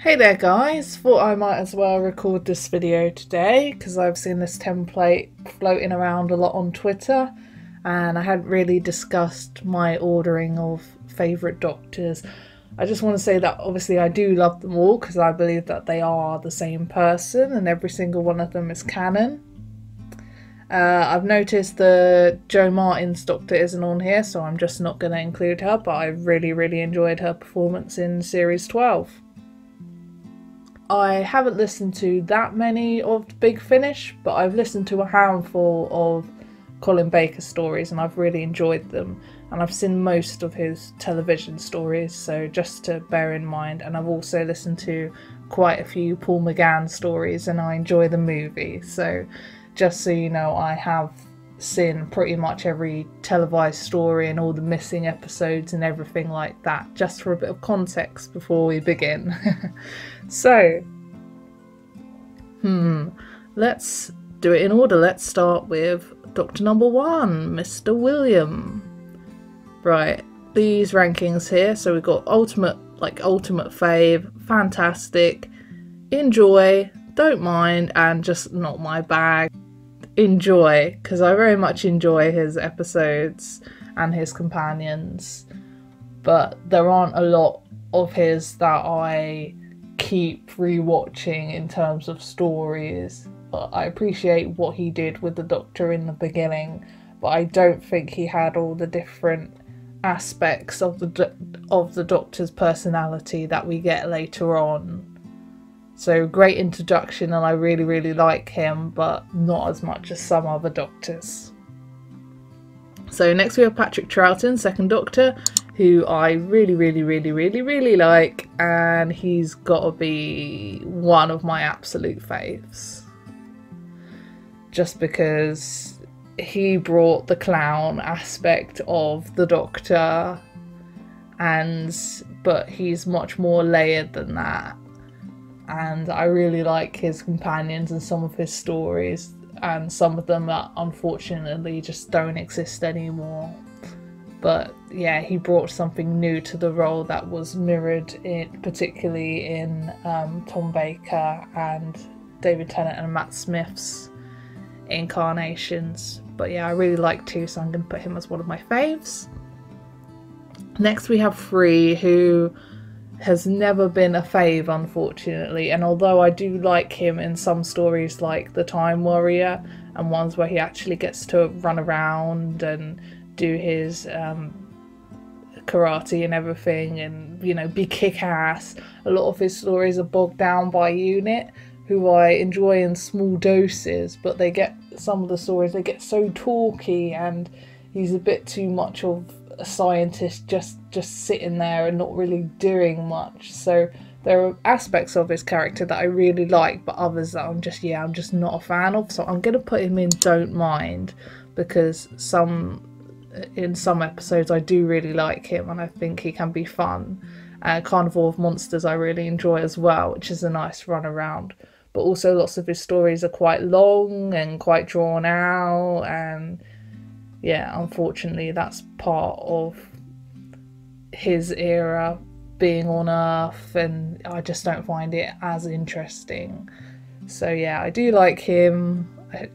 Hey there guys, thought I might as well record this video today because I've seen this template floating around a lot on Twitter and I hadn't really discussed my ordering of favourite Doctors. I just want to say that obviously I do love them all because I believe that they are the same person and every single one of them is canon. I've noticed that Jo Martin's Doctor isn't on here, so I'm just not going to include her, but I really enjoyed her performance in Series 12. I haven't listened to that many of the Big Finish, but I've listened to a handful of Colin Baker stories and I've really enjoyed them. And I've seen most of his television stories, so just to bear in mind. And I've also listened to quite a few Paul McGann stories and I enjoy the movie. So just so you know, I have seen pretty much every televised story and all the missing episodes and everything like that, just for a bit of context before we begin. So, let's do it in order. Let's start with Doctor number 1, Mr. William. Right, these rankings here. So we've got ultimate fave, fantastic, enjoy, don't mind, and just not my bag. Enjoy, because I very much enjoy his episodes and his companions, but there aren't a lot of his that I keep rewatching in terms of stories. But I appreciate what he did with the Doctor in the beginning, but I don't think he had all the different aspects of the Doctor's personality that we get later on. So great introduction and I really like him, but not as much as some other Doctors. So next we have Patrick Troughton, second Doctor, who I really like, and he's gotta be one of my absolute faves. Just because he brought the clown aspect of the Doctor, but he's much more layered than that. And I really like his companions and some of his stories, and some of them that unfortunately just don't exist anymore. But yeah, he brought something new to the role that was mirrored particularly in Tom Baker and David Tennant and Matt Smith's incarnations. But yeah, I really like too, so I'm going to put him as one of my faves. Next we have Free, who has never been a fave, unfortunately, and although I do like him in some stories like The Time Warrior and ones where he actually gets to run around and do his karate and everything and, you know, be kick-ass, a lot of his stories are bogged down by Unit, who I enjoy in small doses, but some of the stories, they get so talky and he's a bit too much of a scientist just sitting there and not really doing much. So there are aspects of his character that I really like, but others that I'm just not a fan of. So I'm going to put him in don't mind, because in some episodes I do really like him and I think he can be fun. Carnival of Monsters I really enjoy as well, which is a nice run around. But also lots of his stories are quite long and quite drawn out, and yeah, unfortunately that's part of his era being on Earth and I just don't find it as interesting. So yeah, I do like him.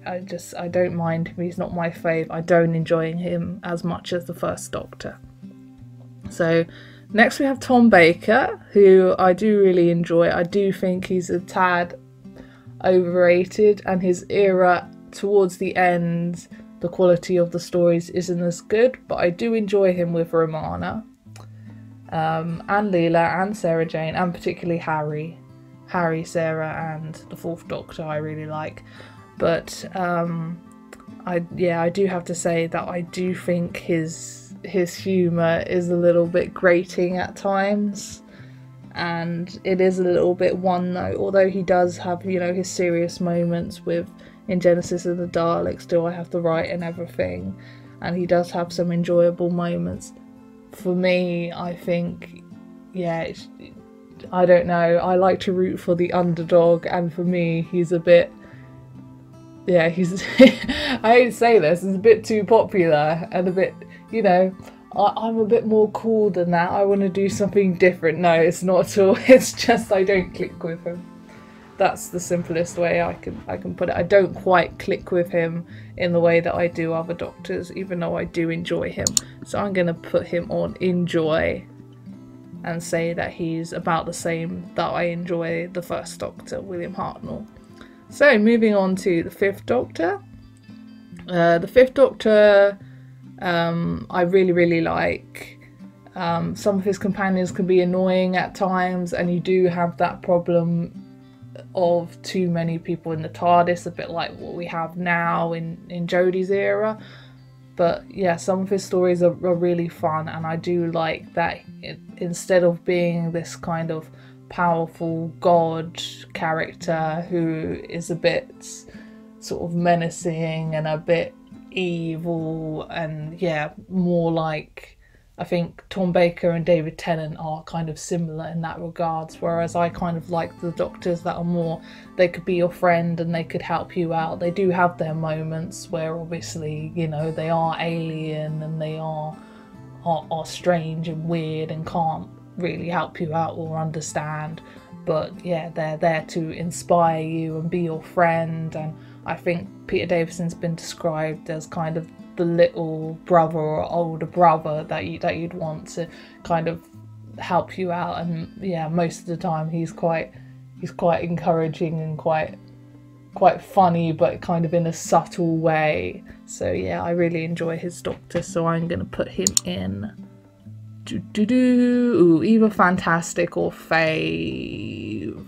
I don't mind him. He's not my fave. I don't enjoy him as much as the first Doctor. So next we have Tom Baker, who I do really enjoy. I do think he's a tad overrated, and his era towards the end, the quality of the stories isn't as good, but I do enjoy him with Romana, and Leela and Sarah Jane, and particularly Harry, Sarah, and the fourth Doctor I really like. But I do have to say that I do think his humour is a little bit grating at times, and it is a little bit one note, although he does have, you know, his serious moments with in Genesis of the Daleks, Do I Have the Right and everything, and he does have some enjoyable moments. For me, I think, yeah, I don't know, I like to root for the underdog, and for me he's a bit, yeah, he's I hate to say this, he's a bit too popular and a bit, you know, I'm a bit more cool than that. I want to do something different. No, it's not at all. It's just I don't click with him. That's the simplest way I can put it. I don't quite click with him in the way that I do other doctors, even though I do enjoy him. So I'm going to put him on enjoy and say that he's about the same that I enjoy the first Doctor, William Hartnell. So moving on to the fifth Doctor. The fifth Doctor I really like. Some of his companions can be annoying at times, and you do have that problem of too many people in the TARDIS, a bit like what we have now in Jodie's era. But yeah, some of his stories are really fun, and I do like that instead of being this kind of powerful god character who is a bit sort of menacing and a bit evil, and yeah, more like, I think Tom Baker and David Tennant are kind of similar in that regards, whereas I kind of like the Doctors that are more, they could be your friend and they could help you out. They do have their moments where obviously, you know, they are alien and they are strange and weird and can't really help you out or understand, but yeah, they're there to inspire you and be your friend. And I think Peter Davison's been described as kind of the little brother or older brother that you'd want to kind of help you out. And yeah, most of the time he's quite encouraging and quite funny, but kind of in a subtle way. So yeah, I really enjoy his Doctor, so I'm gonna put him in either fantastic or fave.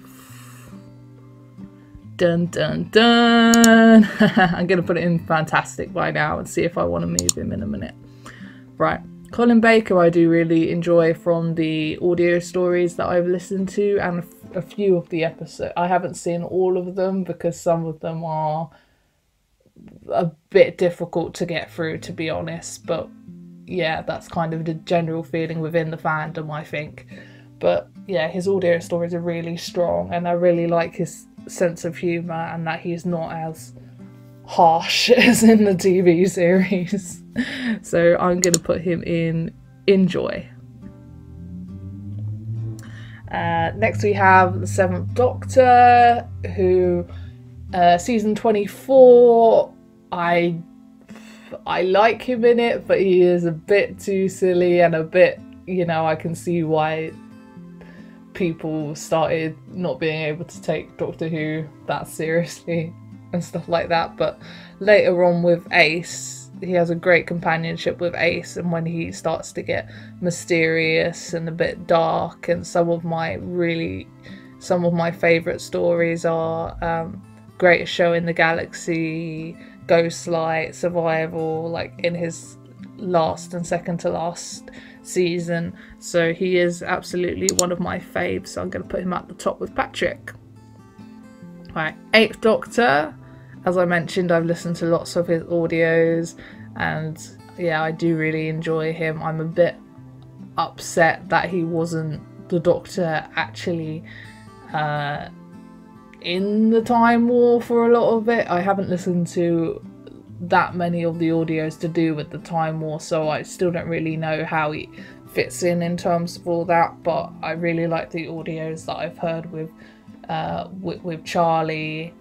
Dun dun dun. I'm gonna put it in fantastic by now and see if I want to move him in a minute. Right, Colin Baker I do really enjoy from the audio stories that I've listened to, and a few of the episodes. I haven't seen all of them because some of them are a bit difficult to get through, to be honest, but yeah, that's kind of the general feeling within the fandom, I think. But yeah, his audio stories are really strong, and I really like his sense of humour and that he's not as harsh as in the TV series. So I'm going to put him in enjoy. Next we have the Seventh Doctor, who season 24, I like him in it, but he is a bit too silly and a bit, you know, I can see why people started not being able to take Doctor Who that seriously and stuff like that. But later on with Ace, he has a great companionship with Ace, and when he starts to get mysterious and a bit dark, and some of my favourite stories are Greatest Show in the Galaxy, Ghostlight, Survival, like in his last and second to last season. So he is absolutely one of my faves, so I'm going to put him at the top with Patrick. Right, Eighth Doctor, as I mentioned, I've listened to lots of his audios, and yeah, I do really enjoy him. I'm a bit upset that he wasn't the Doctor actually in the Time War for a lot of it. I haven't listened to that many of the audios to do with the Time War, so I still don't really know how he fits in terms of all that, but I really like the audios that I've heard with Charlie,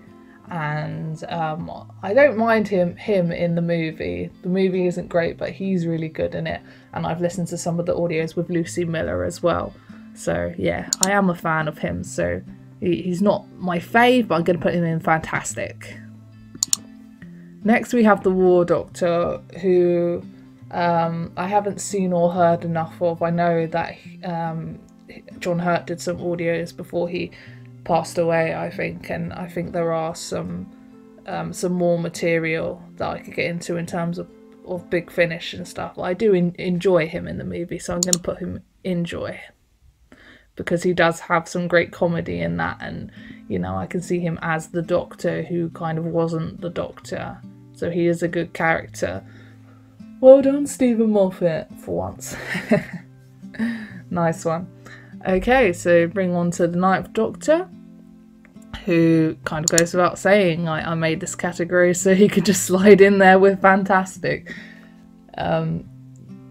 and I don't mind him in the movie. The movie isn't great, but he's really good in it, and I've listened to some of the audios with Lucy Miller as well. So yeah, I am a fan of him. So he's not my fave, but I'm going to put him in fantastic. Next we have the War Doctor, who I haven't seen or heard enough of. I know that John Hurt did some audios before he passed away, I think, and I think there are some more material that I could get into in terms of Big Finish and stuff. I do enjoy him in the movie, so I'm going to put him enjoy, because he does have some great comedy in that, and you know, I can see him as the Doctor who kind of wasn't the Doctor, so he is a good character. Well done, Stephen Moffat, for once. Nice one. Okay, so bring on to the Ninth Doctor, who kind of goes without saying I made this category so he could just slide in there with fantastic.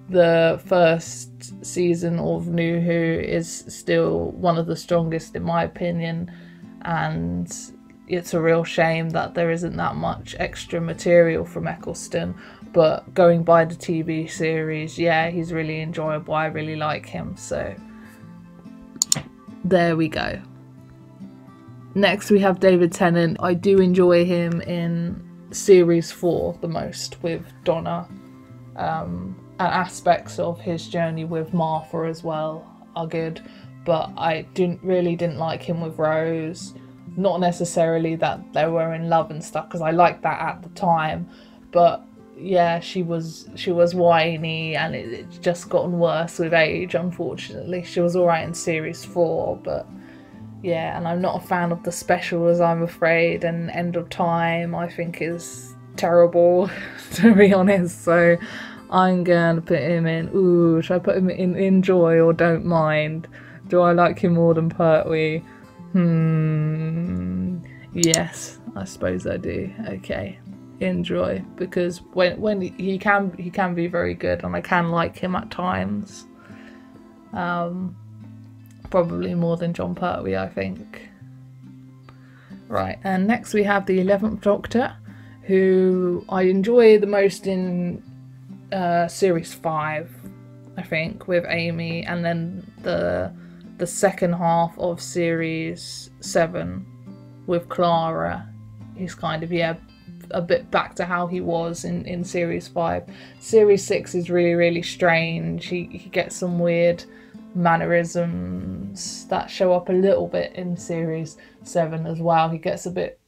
the first season of New Who is still one of the strongest in my opinion, and it's a real shame that there isn't that much extra material from Eccleston. But going by the TV series, yeah, he's really enjoyable. I really like him, so there we go. Next we have David Tennant. I do enjoy him in series 4 the most with Donna, and aspects of his journey with Martha as well are good, but I didn't like him with Rose. Not necessarily that they were in love and stuff, because I liked that at the time, but yeah, she was whiny, and it's just gotten worse with age, unfortunately. She was alright in series 4, but yeah, and I'm not a fan of the specials, I'm afraid, and End of Time I think is terrible to be honest, so I'm gonna put him in, should I put him in Enjoy or Don't Mind? Do I like him more than Pertwee? Yes, I suppose I do. Okay, Enjoy, because when he can be very good, and I can like him at times. Probably more than Jon Pertwee, I think. Right, and next we have the 11th Doctor, who I enjoy the most in series 5, I think, with Amy, and then the second half of series 7 with Clara. He's kind of, yeah, a bit back to how he was in series 5. Series 6 is really, really strange. He gets some weird mannerisms that show up a little bit in series 7 as well. He gets a bit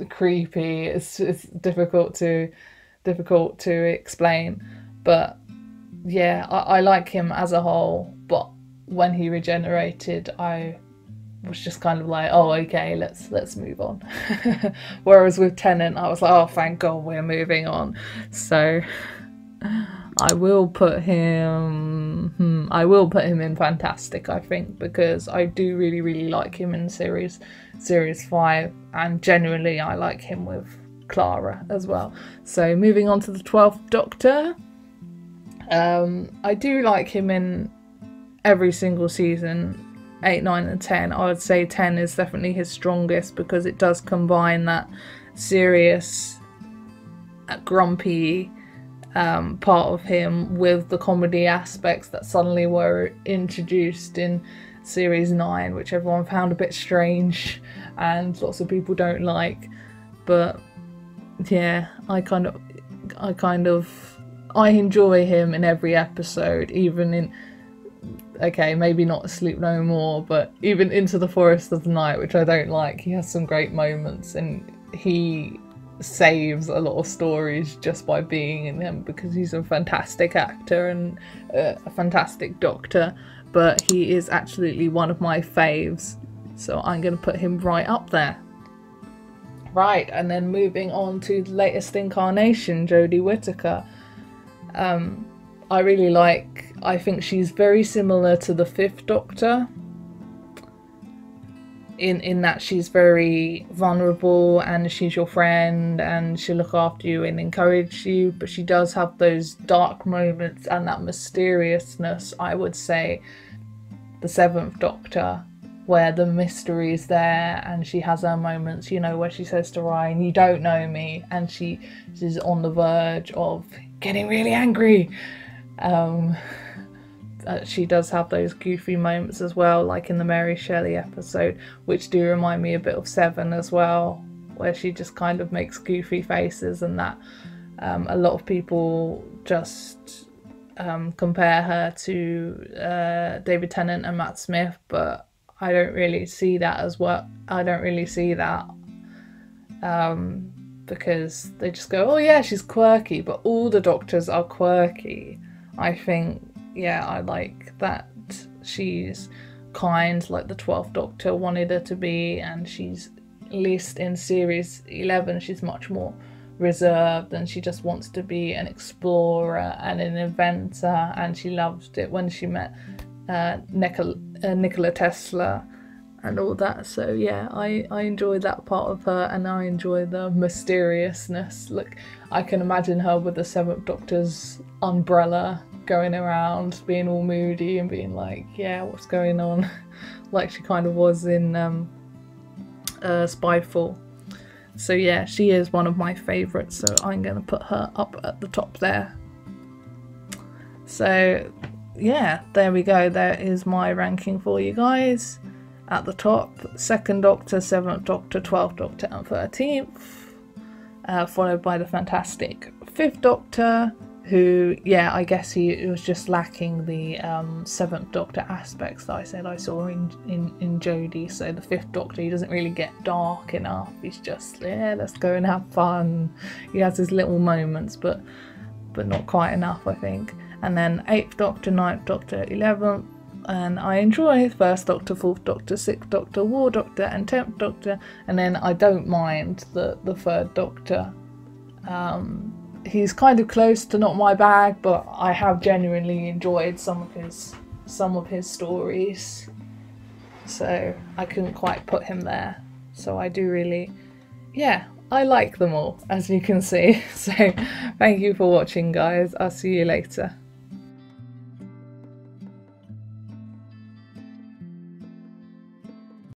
creepy. It's difficult to explain, but yeah, I like him as a whole. But when he regenerated, I was just kind of like, oh, okay, let's move on. Whereas with Tennant, I was like, oh, thank God we're moving on. So I will put him in Fantastic, I think, because I do really, really like him in series 5, and genuinely I like him with Clara as well. So moving on to the 12th Doctor. I do like him in every single season, 8, 9 and 10. I would say 10 is definitely his strongest, because it does combine that serious, grumpy part of him with the comedy aspects that suddenly were introduced in series 9, which everyone found a bit strange and lots of people don't like. But yeah, I enjoy him in every episode, even in, okay, maybe not Sleep No More, but even Into the Forest of the Night, which I don't like. He has some great moments, and he saves a lot of stories just by being in them, because he's a fantastic actor and a fantastic Doctor. But he is absolutely one of my faves, so I'm going to put him right up there. Right, and then moving on to the latest incarnation, Jodie Whittaker. I think she's very similar to the 5th Doctor in that she's very vulnerable, and she's your friend, and she'll look after you and encourage you, but she does have those dark moments and that mysteriousness. I would say the 7th Doctor, where the mystery is there, and she has her moments, you know, where she says to Ryan, "You don't know me," and she's on the verge of getting really angry. She does have those goofy moments as well, like in the Mary Shelley episode, which do remind me a bit of 7 as well, where she just kind of makes goofy faces, and that a lot of people just compare her to David Tennant and Matt Smith, but I don't really see that as well. I don't really see that because they just go, oh yeah, she's quirky, but all the Doctors are quirky. I think, yeah, I like that she's kind, like the 12th Doctor wanted her to be, and she's, at least in series 11, she's much more reserved, and she just wants to be an explorer and an inventor, and she loved it when she met Nikola Tesla and all that. So yeah, I enjoy that part of her, and I enjoy the mysteriousness. Look, I can imagine her with the 7th Doctor's umbrella going around being all moody and being like, yeah, what's going on? Like she kind of was in Spyfall. So yeah, she is one of my favourites, so I'm going to put her up at the top there. So yeah, there we go. There is my ranking for you guys. At the top, 2nd Doctor, 7th Doctor, 12th Doctor and 13th. Followed by the fantastic 5th Doctor, who, yeah, I guess he was just lacking the 7th Doctor aspects that I said I saw in Jodie. So the 5th Doctor, he doesn't really get dark enough. He's just, yeah, let's go and have fun. He has his little moments, but not quite enough, I think. And then 8th Doctor, 9th Doctor, 11th. And I enjoy 1st Doctor, 4th Doctor, 6th Doctor, War Doctor and 10th Doctor. And then I don't mind the 3rd Doctor. He's kind of close to not my bag, but I have genuinely enjoyed some of his stories. So I couldn't quite put him there. So I do really, yeah, I like them all, as you can see. So thank you for watching, guys. I'll see you later.